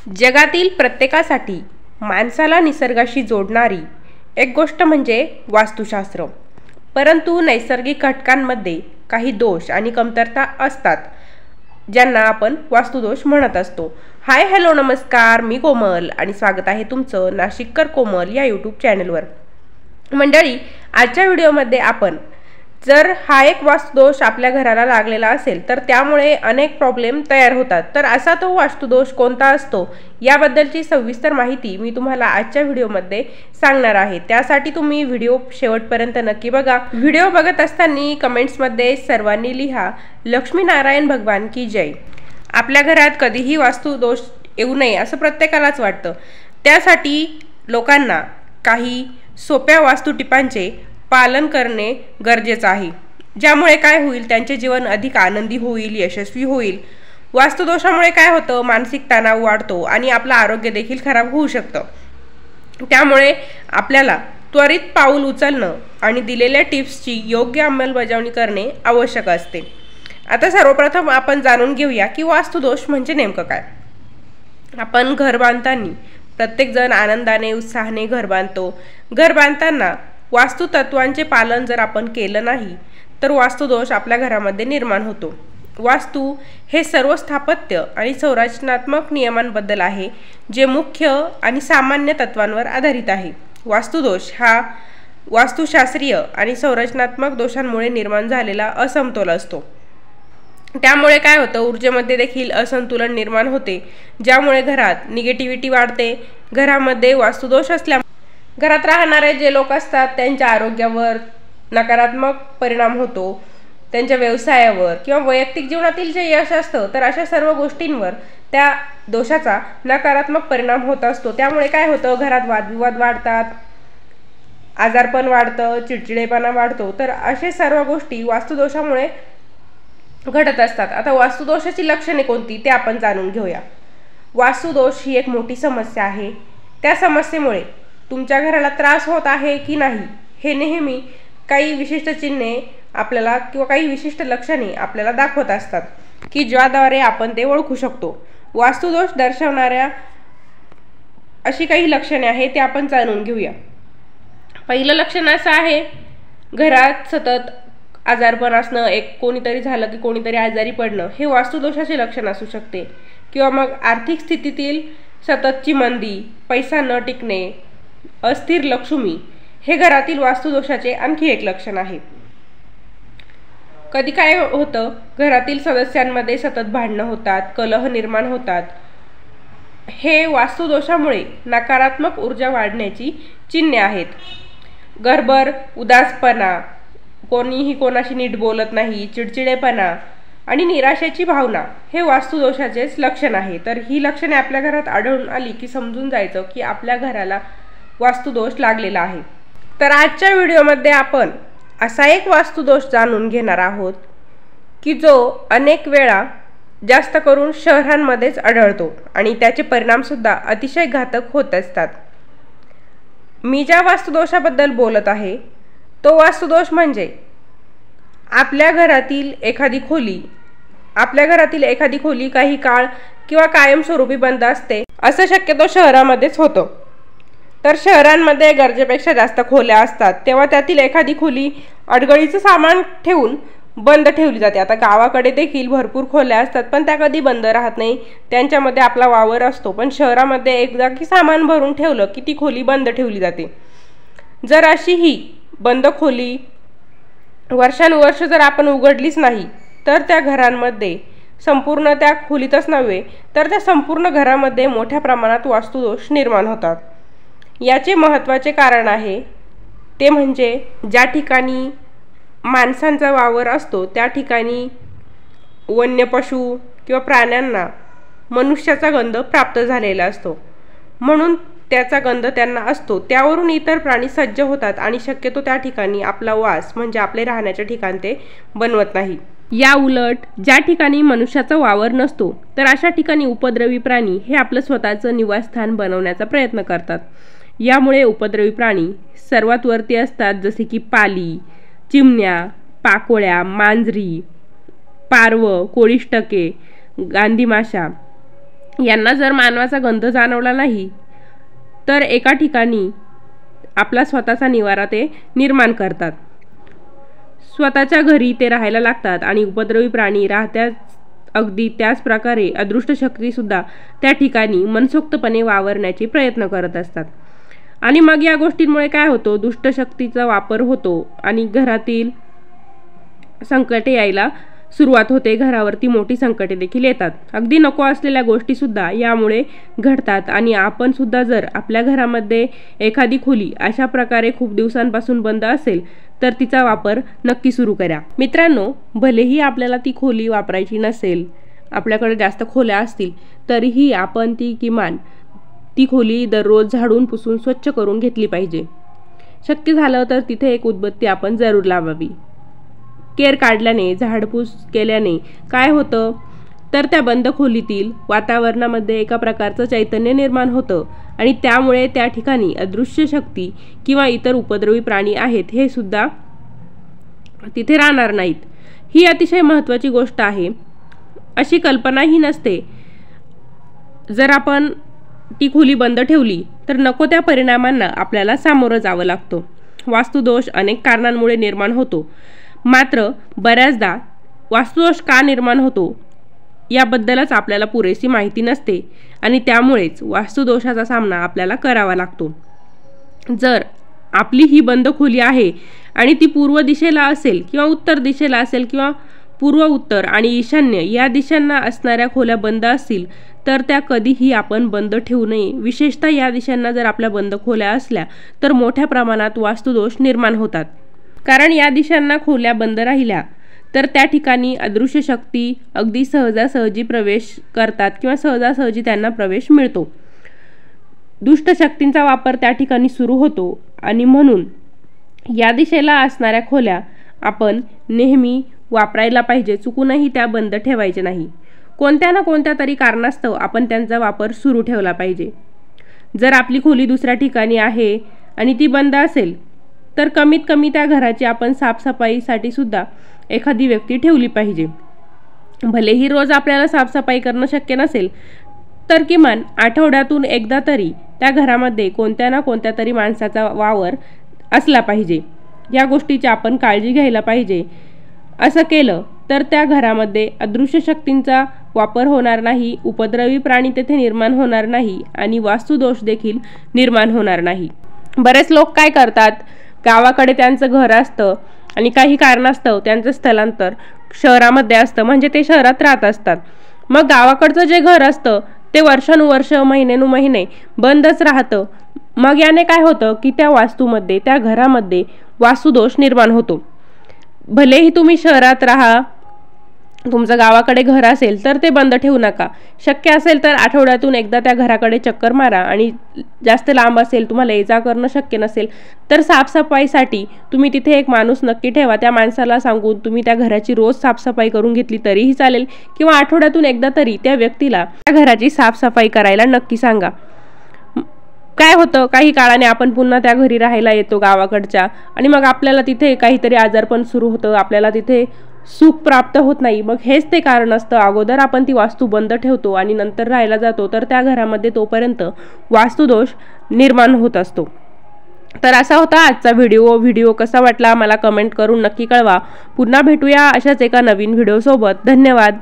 जगातील प्रत्येकासाठी माणसाला निसर्गाशी जोडणारी एक गोष्ट म्हणजे वास्तुशास्त्र. परंतु नैसर्गिक घटकांमध्ये काही दोष आणि कमतरता असतात, ज्यांना आपण वास्तुदोष म्हणत असतो. हाय हॅलो नमस्कार, मी कोमल आणि स्वागत आहे तुमचं नाशिककर कोमल या यूट्यूब चॅनलवर. मंडळी, आजच्या व्हिडिओमध्ये आपण जर हा एक वास्तुदोष आपल्या घराला लागलेला असेल तर त्यामुळे अनेक प्रॉब्लेम तयार होतात. तर असा तो वास्तुदोष कोणता असतो याबद्दलची सविस्तर माहिती मी तुम्हाला आजच्या व्हिडिओमध्ये सांगणार आहे. त्यासाठी तुम्ही व्हिडिओ शेवटपर्यंत नक्की बघा. व्हिडिओ बघत असताना कमेंट्समध्ये सर्वांनी लिहा लक्ष्मीनारायण भगवान की जय. आपल्या घरात कधीही वास्तुदोष येऊ नये असं प्रत्येकालाच वाटतं. त्यासाठी लोकांना काही सोप्या वास्तू टिपांचे पालन करणे गरजेचं आहे, ज्यामुळे काय होईल, त्यांचे जीवन अधिक आनंदी होईल, यशस्वी होईल. वास्तुदोषामुळे काय होतं, मानसिक तणाव वाढतो आणि आपलं आरोग्य देखील खराब होऊ शकतं. त्यामुळे आपल्याला त्वरित पाऊल उचलणं आणि दिलेल्या टिप्सची योग्य अंमलबजावणी करणे आवश्यक असते. आता सर्वप्रथम आपण जाणून घेऊया की वास्तुदोष म्हणजे नेमकं काय. आपण घर बांधताना प्रत्येकजण आनंदाने उत्साहाने घर बांधतो. घर बांधताना वास्तुतत्वांचे पालन जर आपण केलं नाही तर वास्तुदोष आपल्या घरामध्ये निर्माण होतो. वास्तू हे सर्व स्थापत्य आणि संरचनात्मक नियमांबद्दल आहे, जे मुख्य आणि सामान्य तत्वांवर आधारित आहे. वास्तुदोष हा वास्तुशास्त्रीय आणि संरचनात्मक दोषांमुळे निर्माण झालेला असमतोल असतो. त्यामुळे काय होतं, ऊर्जेमध्ये देखील असंतुलन निर्माण होते, ज्यामुळे घरात निगेटिव्हिटी वाढते. घरामध्ये वास्तुदोष असल्यामुळे घरात राहणारे जे लोक असतात त्यांच्या आरोग्यावर नकारात्मक परिणाम होतो, त्यांच्या व्यवसायावर किंवा वैयक्तिक जीवनातील जे यश असतं, तर अशा सर्व गोष्टींवर त्या दोषाचा नकारात्मक परिणाम होत असतो. त्यामुळे काय होतं, घरात वादविवाद वाढतात, आजारपण वाढतं, चिडचिडेपणा वाढतो. तर असे सर्व गोष्टी वास्तुदोषामुळे घडत असतात. आता वास्तुदोषाची लक्षणे कोणती ते आपण जाणून घेऊया. वास्तुदोष ही एक मोठी समस्या आहे. त्या समस्येमुळे तुमच्या घराला त्रास होत आहे की नाही हे नेहमी काही विशिष्ट चिन्हे आपल्याला किंवा काही विशिष्ट लक्षणे आपल्याला दाखवत असतात, की ज्याद्वारे आपण ते ओळखू शकतो. वास्तुदोष दर्शवणाऱ्या अशी काही लक्षणे आहेत ते आपण जाणून घेऊया. पहिलं लक्षण असं आहे, घरात सतत आजारपण असणं. एक कोणीतरी झालं की कोणीतरी आजारी पडणं हे वास्तुदोषाचे लक्षण असू शकते. किंवा मग आर्थिक स्थितीतील सततची मंदी, पैसा न टिकणे, अस्थिर लक्ष्मी हे घरातील वास्तुदोषाचे आणखी एक लक्षण आहे. कधी काय होतं, घरातील सदस्यांमध्ये सतत भांडणं होतात, कलह निर्माण होतात. हे वास्तुदोषामुळे नकारात्मक ऊर्जा वाढण्याची चिन्हे आहेत. घरभर उदासपणा, कोणीही कोणाशी नीट बोलत नाही, चिडचिडेपणा आणि निराशेची भावना हे वास्तुदोषाचेच लक्षण आहे. तर ही लक्षणे आपल्या घरात आढळून आली की समजून जायचं की आपल्या घराला वास्तुदोष लागलेला आहे. तर आजच्या व्हिडिओमध्ये आपण असा एक वास्तुदोष जाणून घेणार आहोत की जो अनेक वेळा जास्त करून शहरांमध्येच आढळतो आणि त्याचे परिणामसुद्धा अतिशय घातक होत असतात. मी ज्या वास्तुदोषाबद्दल बोलत आहे तो वास्तुदोष म्हणजे आपल्या घरातील एखादी खोली काही काळ किंवा कायमस्वरूपी बंद असते. असं शक्यतो शहरामध्येच होतं. तर शहरांमध्ये गरजेपेक्षा जास्त खोल्या असतात, तेव्हा त्यातील एखादी खोली अडगळीचं सामान ठेवून बंद ठेवली जाते. आता गावाकडे देखील भरपूर खोल्या असतात, पण त्या कधी बंद राहत नाही, त्यांच्यामध्ये आपला वावर असतो. पण शहरामध्ये एकदा की सामान भरून ठेवलं की ती खोली बंद ठेवली जाते. जर अशी ही बंद खोली वर्षानुवर्ष जर आपण उघडलीच नाही तर त्या घरांमध्ये, संपूर्ण त्या खोलीतच नव्हे तर त्या संपूर्ण घरामध्ये मोठ्या प्रमाणात वास्तुदोष निर्माण होतात. याचे महत्त्वाचे कारण आहे ते म्हणजे ज्या ठिकाणी माणसांचा वावर असतो त्या ठिकाणी वन्य पशु किंवा प्राण्यांना मनुष्याचा गंध प्राप्त झालेला असतो, म्हणून त्याचा गंध त्यांना असतो. त्यावरून इतर प्राणी सज्ज होतात आणि शक्यतो त्या ठिकाणी आपला वास म्हणजे आपले राहण्याचे ठिकाण ते बनवत नाही. या उलट ज्या ठिकाणी मनुष्याचा वावर नसतो तर अशा ठिकाणी उपद्रवी प्राणी हे आपलं स्वतःचं निवासस्थान बनवण्याचा प्रयत्न करतात. यामुळे उपद्रवी प्राणी सर्वात वरती असतात, जसे की पाली, चिमण्या, पाकोळ्या, मांजरी, पारवं, कोळिष्टके, गांधी माशा यांना जर मानवाचा गंध जाणवला नाही तर एका ठिकाणी आपला स्वतःचा निवारा ते निर्माण करतात. स्वतःच्या घरी ते राहायला लागतात आणि उपद्रवी प्राणी राहत्या अगदी त्याच प्रकारे अदृष्ट शक्तीसुद्धा त्या ठिकाणी मनसोक्तपणे वावरण्याचे प्रयत्न करत असतात. आणि मग या गोष्टींमुळे काय होतं, दुष्ट शक्तीचा वापर होतो आणि घरातील संकटे यायला सुरुवात होते. घरावरती मोठी संकटे देखील येतात. अगदी नको असलेल्या गोष्टीसुद्धा यामुळे घडतात. आणि आपण सुद्धा जर आपल्या घरामध्ये एखादी खोली अशा प्रकारे खूप दिवसांपासून बंद असेल तर तिचा वापर नक्की सुरू करा. मित्रांनो, भलेही आपल्याला ती खोली वापरायची नसेल, आपल्याकडे जास्त खोल्या असतील, तरीही आपण किमान ती खोली दररोज झाडून पुसून स्वच्छ करून घेतली पाहिजे. शक्य झालं तर तिथे एक उदबत्ती आपण जरूर लावावी. केर काढल्याने, झाडपूस केल्याने काय होतं तर त्या बंद खोलीतील वातावरणामध्ये एका प्रकारचं चैतन्य निर्माण होतं आणि त्यामुळे त्या ठिकाणी अदृश्य शक्ती किंवा इतर उपद्रवी प्राणी आहेत हे सुद्धा तिथे राहणार नाहीत. ही अतिशय महत्त्वाची गोष्ट आहे. अशी कल्पनाही नसते. जर आपण ती खोली बंद ठेवली तर नको त्या परिणामांना आपल्याला सामोरं जावं लागतं. वास्तुदोष अनेक कारणांमुळे निर्माण होतो. मात्र बऱ्याचदा वास्तुदोष का निर्माण होतो याबद्दलच आपल्याला पुरेशी माहिती नसते आणि त्यामुळेच वास्तुदोषाचा सामना आपल्याला करावा लागतो. जर आपली ही बंद खोली आहे आणि ती पूर्व दिशेला असेल किंवा उत्तर दिशेला असेल किंवा पूर्व, उत्तर आणि ईशान्य या दिशांना असणाऱ्या खोल्या बंद असतील तर त्या कधीही आपण बंद ठेवू नये. विशेषतः या दिशांना जर आपल्या बंद खोल्या असल्या तर मोठ्या प्रमाणात वास्तुदोष निर्माण होतात. कारण या दिशांना खोल्या बंद राहिल्या तर त्या ठिकाणी अदृश्य शक्ती अगदी सहजासहजी प्रवेश करतात किंवा सहजासहजी त्यांना प्रवेश मिळतो. दुष्ट शक्तींचा वापर त्या ठिकाणी सुरू होतो आणि म्हणून या दिशेला असणाऱ्या खोल्या आपण नेहमी वापरायला पाहिजे. चुकूनही त्या बंद ठेवायच्या नाही. कोणत्या ना कोणत्या तरी कारणास्तव आपण त्यांचा वापर सुरू ठेवला पाहिजे. जर आपली खोली दुसऱ्या ठिकाणी आहे आणि ती बंद असेल तर कमीत कमी त्या घराची आपण साफसफाईसाठी सुद्धा एखादी व्यक्ती ठेवली पाहिजे. भलेही रोज आपल्याला साफसफाई करणं शक्य नसेल तर किमान आठवड्यातून एकदा तरी त्या घरामध्ये कोणत्या ना कोणत्या तरी माणसाचा वावर असला पाहिजे. या गोष्टीची आपण काळजी घ्यायला पाहिजे. असं केलं तर त्या घरामध्ये अदृश्य शक्तींचा वापर होणार नाही, उपद्रवी प्राणी तेथे निर्माण होणार नाही आणि वास्तुदोष देखील निर्माण होणार नाही. बरेच लोक काय करतात, गावाकडे त्यांचं घर असतं आणि काही कारणास्तव त्यांचं स्थलांतर शहरामध्ये असतं, म्हणजे ते शहरात राहत असतात. मग गावाकडचं जे घर असतं ते वर्षानुवर्ष, महिन्यानुमहिने बंदच राहतं. मग याने काय होतं की त्या वास्तूमध्ये, त्या घरामध्ये वास्तुदोष निर्माण होतो. भलेही तुम्ही शहरात राहा, तुमचं गावाकडे घर असेल तर ते बंद ठेवू नका. शक्य असेल तर आठवड्यातून एकदा त्या घराकडे चक्कर मारा आणि जास्त लांब असेल, तुम्हाला ये जा करणं शक्य नसेल तर साफसफाईसाठी तुम्ही तिथे एक माणूस नक्की ठेवा. त्या माणसाला सांगून तुम्ही त्या घराची रोज साफसफाई करून घेतली तरीही चालेल किंवा आठवड्यातून एकदा तरी त्या व्यक्तीला त्या घराची साफसफाई करायला नक्की सांगा. काय होतं, काही काळाने आपण पुन्हा त्या घरी राहायला येतो गावाकडच्या आणि मग आपल्याला तिथे काहीतरी आजारपण सुरू होतं, आपल्याला तिथे सुख प्राप्त होत नाही. मग हेच ते कारण असतं. अगोदर आपण ती वास्तू बंद ठेवतो आणि नंतर राहायला जातो तर त्या घरामध्ये तोपर्यंत वास्तुदोष निर्माण होत असतो. तर असा होता आजचा व्हिडिओ कसा वाटला मला कमेंट करून नक्की कळवा. पुन्हा भेटूया अशाच एका नवीन व्हिडिओसोबत. धन्यवाद.